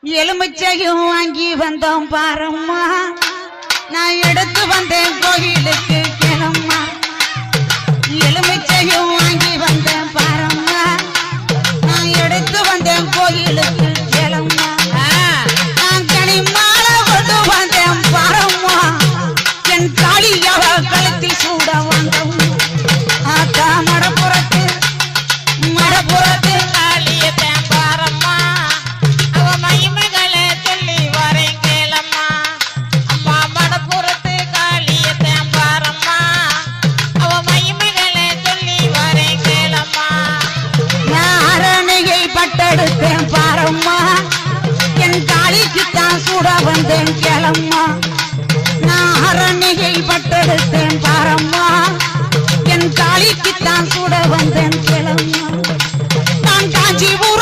எலுமிச்சையும் வாங்கி வந்தோம் பாரம்மா நான் எடுத்து வந்தேன் கோயிலுக்கு கிளம்மா எலுமிச்சையும் வாங்கி வந்தேன் பாரம்மா நான் எடுத்து வந்தேன் கோயிலுக்கு கிளம்மா நான் கனிமாலை கொண்டு வந்தேன் பாரம்மா என் காளியாவ கழுத்தில் சூட வந்தோம் ஆத்தா மடப்புறத்து காளியத்தேன் பாரம்மா அவ மகிமைகளை சொல்லி வரேன் கேளம்மா அம்மா மடப்புறத்து காளியத்தேன் பாரம்மா அவ மகிமைகளை சொல்லி வரேன் கேளம்மா நான் அரணையை பட்டெடுத்தேன் பாரம்மா என் காளிக்குத்தான் சூட வந்தேன் கிளம்மா நான் அரணையை பட்டெடுத்தேன் பாரம்மா என் காளிக்குத்தான் சூட வந்தேன் கிளம்மா நான் காஞ்சிபுரம்